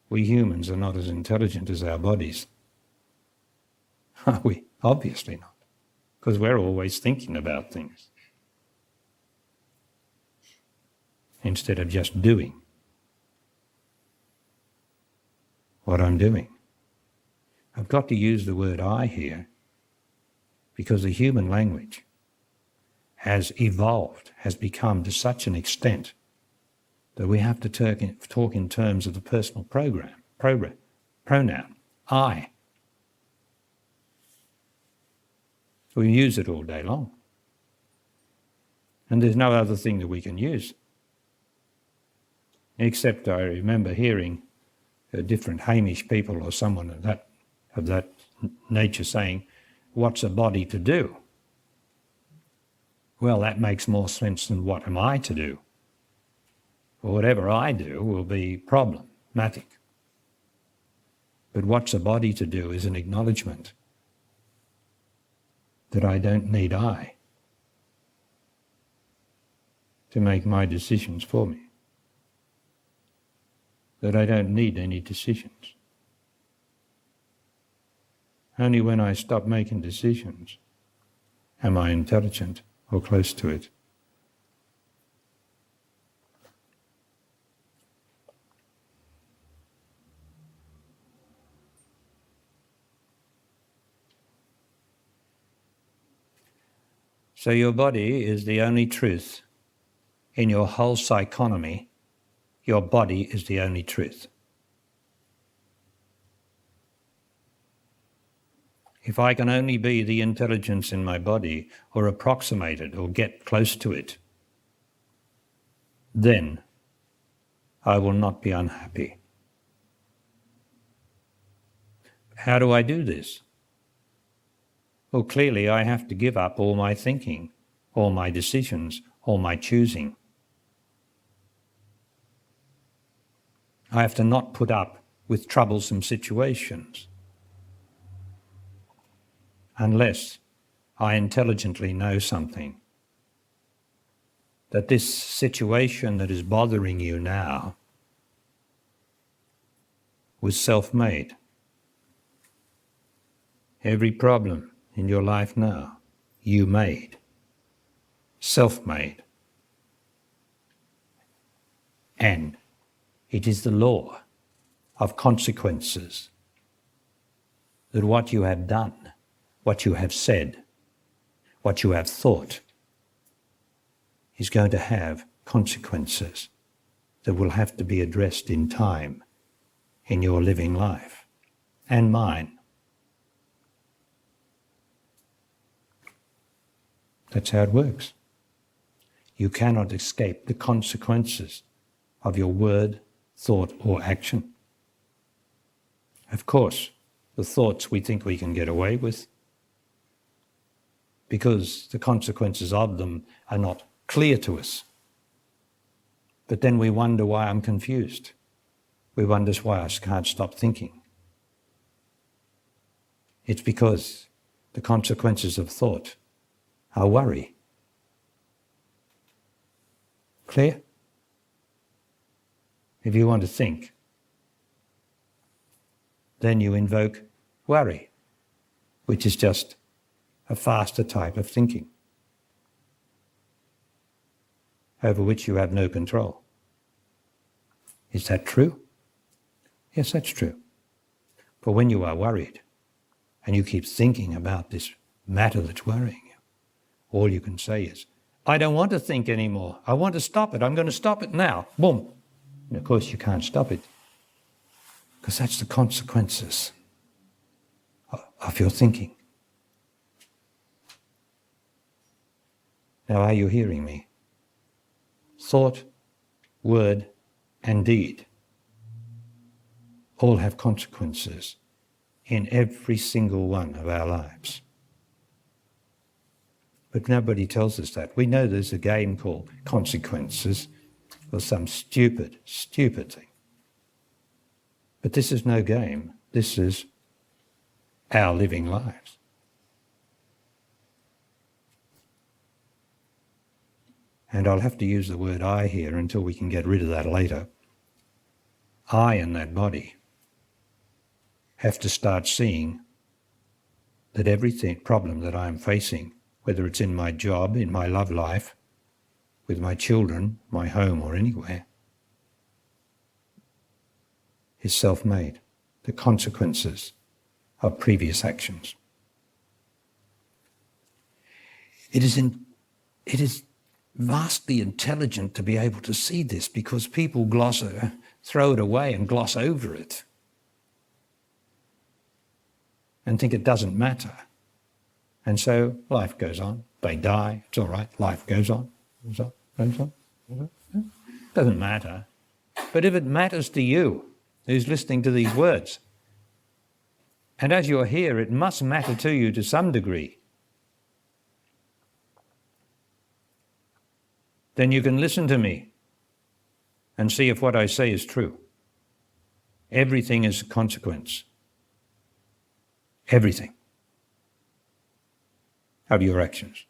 We humans are not as intelligent as our bodies. Are we? Obviously not, because we're always thinking about things instead of just doing what I'm doing. I've got to use the word I here because the human language has evolved, has become to such an extent that we have to talk in terms of the personal pronoun, I. We use it all day long. And there's no other thing that we can use. Except I remember hearing different Hamish people or someone of that nature saying, what's a body to do? Well, that makes more sense than what am I to do? Or whatever I do will be problematic. But what's a body to do is an acknowledgement that I don't need I to make my decisions for me. That I don't need any decisions. Only when I stop making decisions am I intelligent or close to it. So your body is the only truth. In your whole psychonomy, your body is the only truth. If I can only be the intelligence in my body, or approximate it, or get close to it, then I will not be unhappy. How do I do this? Well, clearly I have to give up all my thinking, all my decisions, all my choosing. I have to not put up with troublesome situations unless I intelligently know something. That this situation that is bothering you now was self-made. Every problem in your life now, you made, self-made. And it is the law of consequences that what you have done, what you have said, what you have thought is going to have consequences that will have to be addressed in time in your living life and mine. That's how it works. You cannot escape the consequences of your word, thought, or action. Of course, the thoughts we think we can get away with because the consequences of them are not clear to us. But then we wonder why I'm confused. We wonder why I can't stop thinking. It's because the consequences of thought are worry. Clear? If you want to think, then you invoke worry, which is just a faster type of thinking, over which you have no control. Is that true? Yes, that's true. For when you are worried, and you keep thinking about this matter that's worrying you, all you can say is, I don't want to think anymore. I want to stop it. I'm going to stop it now. Boom. And of course you can't stop it, because that's the consequences of your thinking. Now, are you hearing me? Thought, word, and deed all have consequences in every single one of our lives. But nobody tells us that. We know there's a game called consequences or some stupid thing. But this is no game. This is our living lives. And I'll have to use the word I here until we can get rid of that later. I and that body have to start seeing that everything problem that I'm facing, whether it's in my job, in my love life, with my children, my home, or anywhere, is self-made, the consequences of previous actions. It is vastly intelligent to be able to see this, because people throw it away and gloss over it and think it doesn't matter. And so life goes on. They die, it's all right, life goes on, goes on, goes on. Doesn't matter. But if it matters to you, who's listening to these words, and as you're here, it must matter to you to some degree, then you can listen to me and see if what I say is true. Everything is a consequence. Everything of your actions.